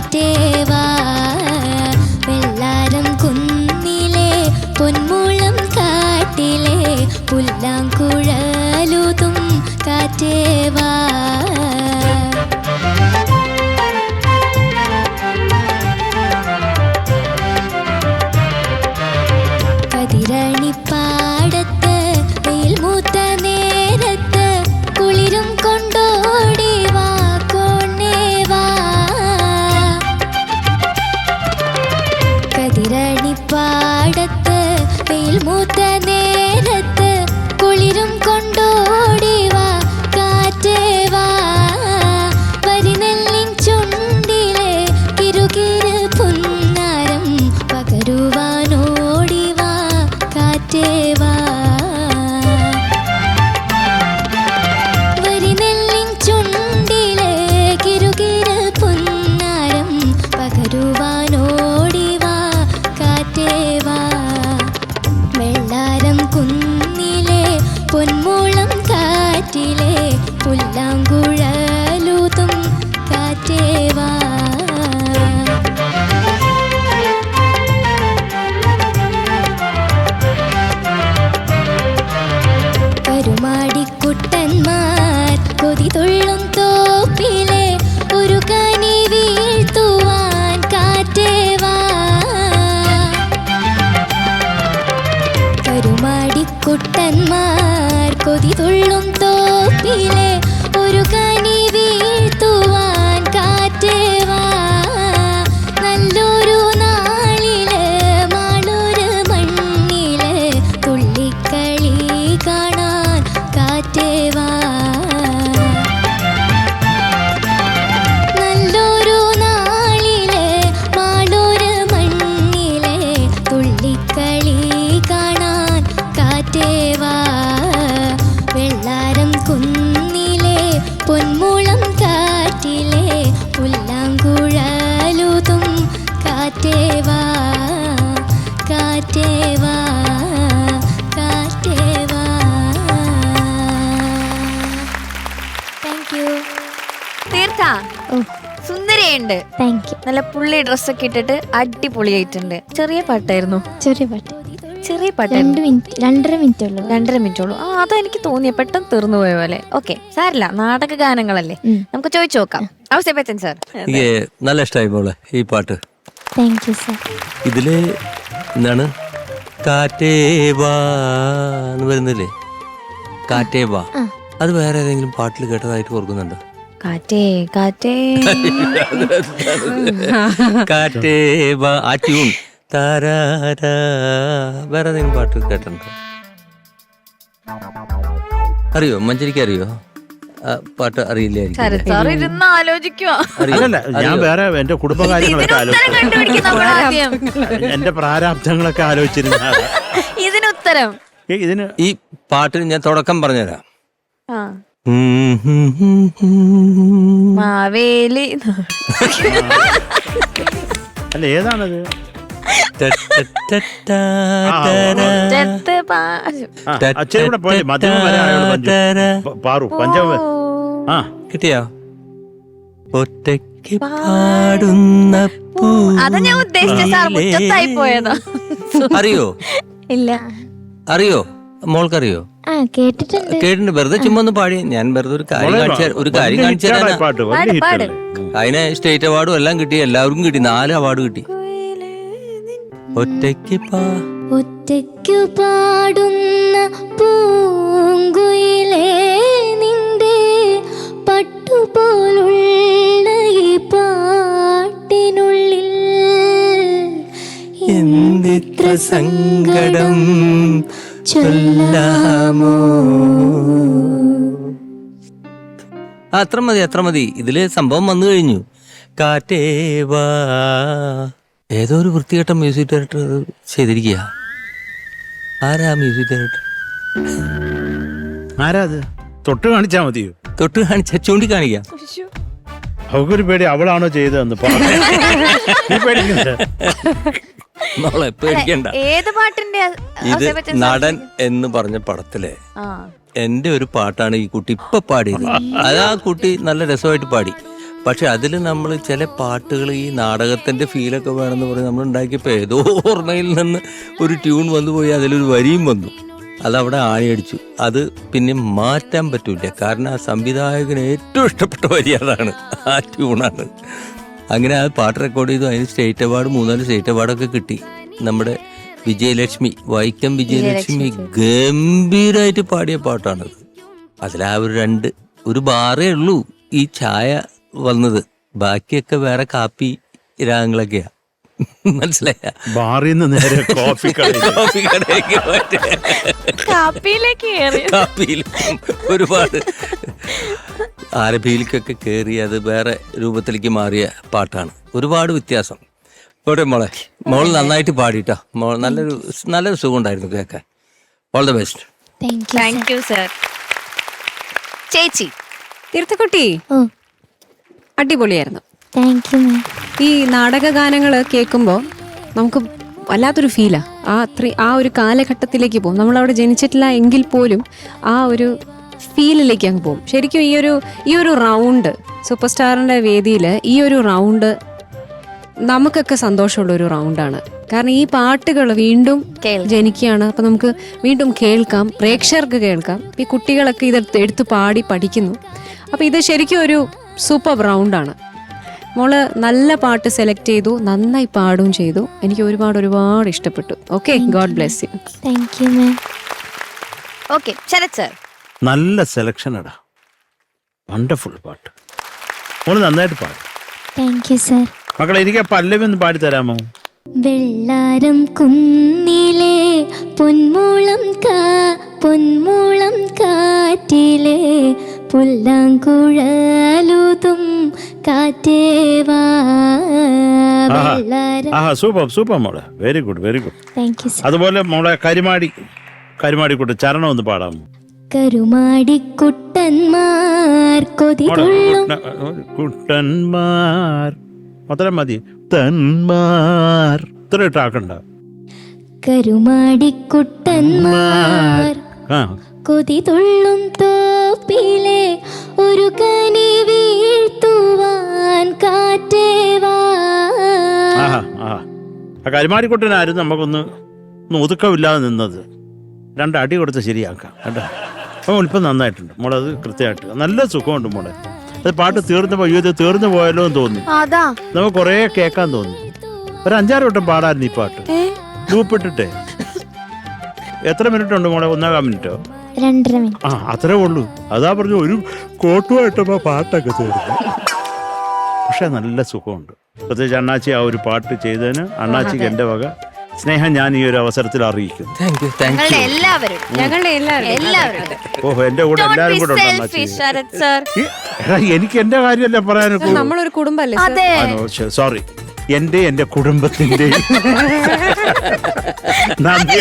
കാറ്റേവാ വെള്ളാരം കുന്നിലെ പൊന്മുളം കാട്ടിലെ പുല്ലാങ്കുഴലുതും കാറ്റേവാ കതിരണിപ്പാടത്ത് വെയിൽ മൂത്ത നേരത്ത് കുളിരും കൊണ്ടോടി വാ കോണേവാ കതിരണിപ്പാടത്ത് വെയിൽ മൂത്ത നേരത്ത് കുളിരും കൊണ്ടോടി വാ കാറ്റേവാ വരിനെല്ലിൻ ചുണ്ടിലെ കിരുകിര് പുന്നാരം പകരുവാനോടി വാ കാറ്റേവാ വരിനെല്ലിൻ ചുണ്ടിലെ കിരുകിര് പുന്നാരം പകരുവാനോടി വാ കാറ്റേവാ വെള്ളാരം കുന്നിലെ പൊന്മുളം കാറ്റിലെ പുല്ലാങ്കുഴലുതും കാറ്റേവാ കരുമാടിക്കുട്ടന്മാർ കൊതി തുള്ളും തോപ്പിലെ ഒരു കനി വീഴ്ത്തുവാൻ കാറ്റേവാ കരുമാടിക്കുട്ടന്മാർ കൊതി തുള്ളും തോപ്പിലെ ഒരു കനി വീഴ്ത്തുവാൻ കാറ്റേവാ നല്ലൊരു നാളില് മാളൊരു മണ്ണില് തുള്ളിക്കളി കാണാൻ കാറ്റേവാ നല്ലൊരു നാളില് മാളൊരു മണ്ണില് തുള്ളിക്കളി കാണാൻ കാറ്റേവാ വെള്ളാരം കുന്നിലെ പൊന്മുളം കാറ്റിലെ പുല്ലാങ്കുഴലുതും കാറ്റേവാ കാറ്റേവാ കാറ്റേവാ. Thank you. തീർത്ഥ സുന്ദരിയുണ്ട്. Thank you. നല്ല പുള്ളി ഡ്രസ്സൊക്കെ ഇട്ടിട്ട് അടിപൊളിയായിട്ടുണ്ട്. ചെറിയ പാട്ടായിരുന്നു. ചെറിയ പാട്ട്. ചെറിയ പാട്ട് 2 മിനിറ്റ് 2.5 മിനിറ്റ് ഉള്ളൂ. 2.5 മിനിറ്റ് ഉള്ളൂ. അതെനിക്ക് തോന്നിയ പെട്ടെന്ന് തീർന്നു പോയ പോലെ. ഓക്കെ, സാരില്ല, നാടക ഗാനങ്ങളല്ലേ, നമുക്ക് ചോദിച്ചു നോക്കാം. ഔസേപ്പച്ചൻ സാർ, എനിക്ക് നല്ല ഇഷ്ടമായി പോലെ ഈ പാട്ട്. Thank you sir. ഇതില് എന്താണ് കാറ്റേവാ എന്ന് വരുന്നില്ലേ? കാറ്റേവാ അത് വേറെ ഏതെങ്കിലും പാട്ടിൽ കേട്ടതായിട്ട് ഓർക്കുന്നുണ്ടോ? കാറ്റേ കാറ്റേ കാറ്റേവാ ആ ട്യൂൺ താരാരാ വേറെ ഏതെങ്കിലും പാട്ട് കേട്ടിട്ടുണ്ടോ? അറിയോ? മഞ്ചരിക്ക് അറിയോ? പാട്ട് അറിയില്ലായിരിക്കും. ശരത് സാർ ഇരുന്ന് ആലോചിക്കുവാ. അല്ലല്ല, ഞാൻ വേറെ എന്റെ കുടുംബകാര്യങ്ങളൊക്കെ ആദ്യം എന്റെ പ്രാരാബ്ദങ്ങളൊക്കെ ആലോചിച്ചിരുന്ന ഇതിന് ഉത്തരം. ഇതിന് ഈ പാട്ടിന് ഞാൻ തുടക്കം പറഞ്ഞുതരാം. ആ മാവേലി. അല്ല, ഏതാണത്? അച്ഛനും കൂടെ പോലെ മധ്യമം വരെ പാറു പഞ്ചമ. ആ കിട്ടിയോ? ഒറ്റയ്ക്ക് പാടുന്ന പൂ. അതാ ഞാൻ ഉദ്ദേശിച്ച സാർ, മുറ്റത്തായി പോയതാ. അറിയോ? ഇല്ല. അറിയോ? മോൾക്കറിയോ? കേട്ടിട്ടുണ്ട്. വെറുതെ ചുമ്മാ ഒന്ന് പാടി. ഞാൻ വെറുതെ ഒരു കാര്യം കാണിച്ചു തരാം. അതിന് സ്റ്റേറ്റ് അവാർഡും എല്ലാം കിട്ടി, എല്ലാവർക്കും കിട്ടി. 4 അവാർഡ് കിട്ടി. ഒറ്റയ്ക്ക് പാടുന്ന പൂങ്കുയിലേ നിന്റെ പട്ടുപോലുള്ള ഈ പാട്ടിനുള്ളിൽ എന്തിത്ര സങ്കടം ചൊല്ലാമോ? അത്ര മതി. ഇതില് സംഭവം വന്നു കഴിഞ്ഞു. കാറ്റേവാ ഏതോ ഒരു വൃത്തികെട്ട മ്യൂസിക് ഡയറക്ടർ ചെയ്തിരിക്കുക. ആരാ മ്യൂസിക് ഡയറക്ടർ? ആരാ അത്? തൊട്ട് കാണിച്ചാ മതിയോ? തൊട്ട് കാണിച്ച ചൂണ്ടിക്കാണിക്കാം. അവക്കൊരു പേടി അവളാണോ ചെയ്തതെന്ന് മോളെ പേടിക്കണ്ട. ഏത് പാട്ടിന്റെ? ഇത് നടൻ എന്ന് പറഞ്ഞ പടത്തിലെ എന്റെ ഒരു പാട്ടാണ് ഈ കുട്ടി ഇപ്പൊ പാടിയത്. അത് ആ കുട്ടി നല്ല രസമായിട്ട് പാടി. പക്ഷെ അതിൽ നമ്മൾ ചില പാട്ടുകൾ ഈ നാടകത്തിന്റെ ഫീലൊക്കെ വേണമെന്ന് പറഞ്ഞ് നമ്മൾ ഉണ്ടാക്കിയപ്പോൾ ഏതോ ഓർമ്മയിൽ നിന്ന് ഒരു ട്യൂൺ വന്നു പോയി, അതിലൊരു വരിയും വന്നു, അതവിടെ ആണിയടിച്ചു. അത് പിന്നെ മാറ്റാൻ പറ്റൂല, കാരണം ആ സംവിധായകന് ഏറ്റവും ഇഷ്ടപ്പെട്ട വരി അതാണ്, ആ ട്യൂണാണ്. അങ്ങനെ ആ പാട്ട് റെക്കോർഡ് ചെയ്തു. അതിന് സ്റ്റേറ്റ് അവാർഡ് 3-4 സ്റ്റേറ്റ് അവാർഡൊക്കെ കിട്ടി. നമ്മുടെ വിജയലക്ഷ്മി, വൈക്കം വിജയലക്ഷ്മി ഗംഭീരമായിട്ട് പാടിയ പാട്ടാണത്. അതിലാ ഒരു ബാറേ ഉള്ളൂ ഈ ചായ വന്നത്, ബാക്കിയൊക്കെ വേറെ കാപ്പി രാഗങ്ങളൊക്കെയാ. മനസ്സിലായ? ബാറിൽ നിന്ന് നേരെ കോഫി കടയിലേക്ക് കാപ്പിയിലേക്ക് കാപ്പിയിൽ ഒരുപാട് ആരഭിയിലേക്കൊക്കെ കയറി അത് വേറെ രൂപത്തിലേക്ക് മാറിയ പാട്ടാണ്. ഒരുപാട് വ്യത്യാസം. പോട്ടെ മോളെ, മോൾ നന്നായിട്ട് പാടിട്ടോ. മോൾ നല്ലൊരു സുഖം ഉണ്ടായിരുന്നു കേൾക്കാൻ. All the best. Thank you sir. ചേച്ചി തീർത്ഥക്കുട്ടി, അടിപൊളിയായിരുന്നു. താങ്ക് യു മാം. ഈ നാടക ഗാനങ്ങൾ കേൾക്കുമ്പോൾ നമുക്ക് വല്ലാത്തൊരു ഫീലാ. ആ ഒരു കാലഘട്ടത്തിലേക്ക് പോകും. നമ്മളവിടെ ജനിച്ചിട്ടില്ല എങ്കിൽ പോലും ആ ഒരു ഫീലിലേക്ക് അങ്ങ് പോകും. ശരിക്കും ഈ ഒരു റൗണ്ട് സൂപ്പർ സ്റ്റാറിന്റെ വേദിയിൽ ഈ ഒരു റൗണ്ട് നമുക്കൊക്കെ സന്തോഷമുള്ള ഒരു റൗണ്ടാണ്. കാരണം ഈ പാട്ടുകൾ വീണ്ടും ജനിക്കുകയാണ്. അപ്പം നമുക്ക് വീണ്ടും കേൾക്കാം, പ്രേക്ഷകർക്ക് കേൾക്കാം. ഈ കുട്ടികളൊക്കെ ഇത് എടുത്ത് പാടി പഠിക്കുന്നു. അപ്പം ഇത് ശരിക്കും ഒരു സൂപ്പർ റൗണ്ടാണ്. മോള് നല്ല പാട്ട് സെലക്ട് ചെയ്തു, നന്നായി പാടുകയും ചെയ്തു. എനിക്ക് ഒരുപാട് ഇഷ്ടപ്പെട്ടു. Okay, God bless you. Thank you ma'am. Okay, Sharath sir. നല്ല സെലക്ഷൻ എടാ, വണ്ടർഫുൾ പാട്ട്. മോള് നന്നായിട്ട് പാടും. Thank you sir. മക്കളെ, എനിക്ക് പല്ലവി ഒന്ന് പാടി തരാമോ? വെള്ളാരം കുന്നിലെ പൊന്മൂളം കാറ്റിലെ പുല്ലാങ്കുഴലുതും കാറ്റേവാ. സൂപ്പർ മോളെ, very good. Thank you sir. അതുപോലെ മോളെ കരുമാടിക്കുട്ടി ചരണം ഒന്ന് പാടാമോ? കരുമാടിക്കുട്ടന്മാർ കൊതിതുള്ളും കുട്ടന്മാർ മാത്രം മതി, തന്മാർ ഇത്ര ഇട്ടാക്കണ്ട. കരുമാടിക്കുട്ടന്മാർ കൊതിതുള്ളും തോപ്പിലെ ഒരു കനി വീഴ്ത്തുവാൻ കാറ്റേവാ. ആ കരുമാടിക്കുട്ടനായിരുന്നു നമുക്കൊന്ന് ഒതുക്കമില്ലാതെ നിന്നത്. 2 അടി കൊടുത്ത് ശരിയാക്കാം കേട്ടോ. അപ്പോൾ ഇപ്പം നന്നായിട്ടുണ്ട് മോളെ, അത് കൃത്യമായിട്ട് നല്ല സുഖമുണ്ട് മോളെ. അത് പാട്ട് തീർന്നു പോയാലോ എന്ന് തോന്നി. നമുക്ക് കുറേ കേൾക്കാൻ തോന്നി. ഒരു 5-6 വട്ടം പാടായിരുന്നു ഈ പാട്ട് ലൂപ്പിട്ടിട്ടേ. എത്ര മിനിറ്റ് ഉണ്ട് മോളെ? 1.25 മിനിറ്റോ? 2.5 മിനിറ്റ്. അത്രേ ഉള്ളൂ. അതാ പറഞ്ഞു ഒരു കോട്ടുമായിട്ടപ്പോ പാട്ടൊക്കെ തീർന്നു. പക്ഷെ നല്ല സുഖമുണ്ട്. പ്രത്യേകിച്ച് അണ്ണാച്ചി ആ ഒരു പാട്ട് ചെയ്തതിന് അണ്ണാച്ചിക്ക് എൻ്റെ വക സ്നേഹം ഞാൻ ഈ ഒരു അവസരത്തിൽ അറിയിക്കുന്നു. ഓഹോ, എന്റെ കൂടെ എല്ലാവരും കൂടെ എനിക്ക് എന്റെ കാര്യമല്ല പറയാനൊക്കെ. നമ്മളൊരു കുടുംബല്ലേ? സോറി, എന്റെ കുടുംബത്തിന്റെ നന്ദി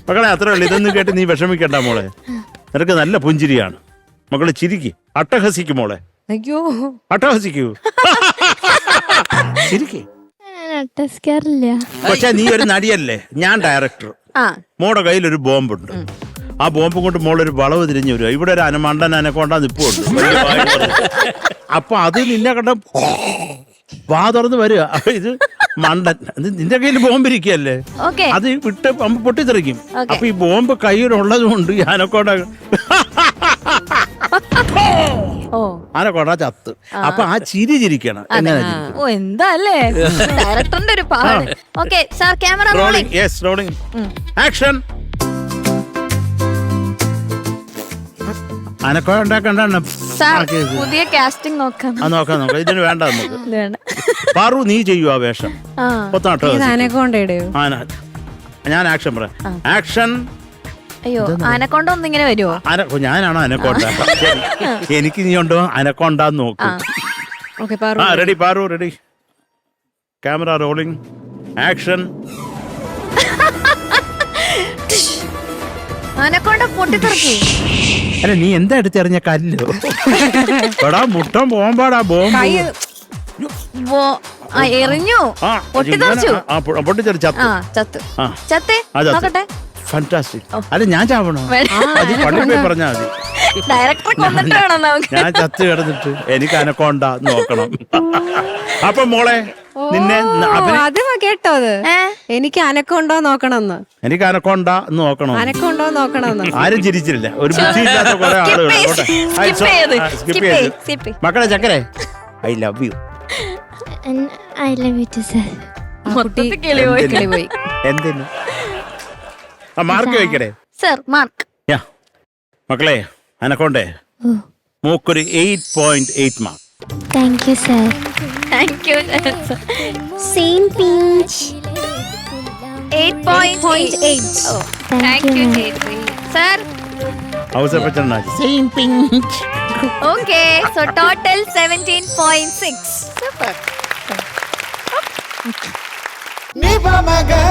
മക്കളെ. അത്രേ ഉള്ളു. ഇതൊന്നും കേട്ട് നീ വിഷമിക്കണ്ട മോളെ. നിനക്ക് നല്ല പുഞ്ചിരിയാണ്. മക്കളെ ചിരിക്ക്, അട്ടഹസിക്കും മോളെ. അയ്യോ, അട്ടഹസിക്കൂ, ചിരിക്ക്. പക്ഷെ നീ ഒരു നടിയല്ലേ, ഞാൻ ഡയറക്ടർ. മോടെ കയ്യിൽ ഒരു ബോംബുണ്ട്. ആ ബോംബ് കൊണ്ട് മോളൊരു വളവ് തിരിഞ്ഞു വരിക. ഇവിടെ ഒരു അനക്കൊണ്ടാ നിപ്പുണ്ട്. അപ്പൊ അത് നിന്നെ കണ്ട വാ തുറന്ന് വരിക. ഇത് മണ്ടൻ, നിന്റെ കയ്യിൽ ബോംബ് ഇരിക്കുകയല്ലേ, അത് വിട്ട് പൊട്ടിത്തെറിക്കും. അപ്പൊ ഈ ബോംബ് കയ്യിലുള്ളത് കൊണ്ട് ഈ ആനക്കൊണ്ട ചത്ത്. അപ്പൊ ആ ചിരിക്കണം. എന്താല്ലേ ഡയറക്ടറിന്റെ ഒരു പാട്. Okay sir, camera rolling. Yes, rolling, action. Anaconda ഉണ്ടാക്കണ്ട, പുതിയ കാസ്റ്റിംഗ് നോക്കാം. നോക്കാം. ഇതിന് വേണ്ട നമുക്ക്. പാറു, നീ ചെയ്യൂ ആ വേഷം. ഞാൻ ആക്ഷൻ പറയാം. ആക്ഷൻ. അയ്യോ, അനക്കൊണ്ട ഒന്നിങ്ങനെ വരുമോ? ഞാനാണോ അനക്കൊണ്ട? എനിക്ക് നീ ഉണ്ടോ അനക്കൊണ്ടാന്ന് നോക്കും. Ready Paru, ready, camera rolling, action. Anaconda പൊട്ടിത്തെറിക്കി. അല്ല, നീ എന്താ എടുത്തെറിഞ്ഞ കല്ലോ? എടാ മുട്ടം ബോംബാടാ, ബോംബ് എറിഞ്ഞു, പൊട്ടിത്തെറിച്ചു. ഫാന്റാസ്റ്റിക്. അല്ല, ഞാൻ ചാവണോ? പള്ളി പോയി പറഞ്ഞാ മതി. ഡയറക്ടർ ഡോക്ടറെ കൊന്നിട്ട് വേണം നമുക്ക്. ഞാൻ ചത്ത് കിടന്നിട്ട് എനിക്ക് അനക്കോണ്ട നോക്കണം. അപ്പൊ മോളെ നിന്നെ അത് കേട്ടോ, അത് എനിക്ക് അനക്കമുണ്ടോ നോക്കണമെന്ന്. എനിക്ക് അനക്കോണ്ട നോക്കണം. അനക്കമുണ്ടോ നോക്കണമെന്ന്. ആരും ചിരിച്ചില്ല. ഒരു ബുദ്ധിയില്ലാത്ത കുറെ ആളുകൾ. സ്കിപ്പ് ചെയ്ത്. മക്കളെ ചക്കരെ, I love you. I love you too sir. പോയി. എന്തിനു മാർക്ക് വയ്ക്കടേ സർ മാർക്ക്. മക്കളെ അനക്കോണ്ടേ മൂക്കൊരു 8.8 mark. Thank you sir. Thank you. Same pinch. 8.8. Thank you sir. House അപ്പച്ചനാ same pinch. Okay, so total 17.6. Super. Ni pa maga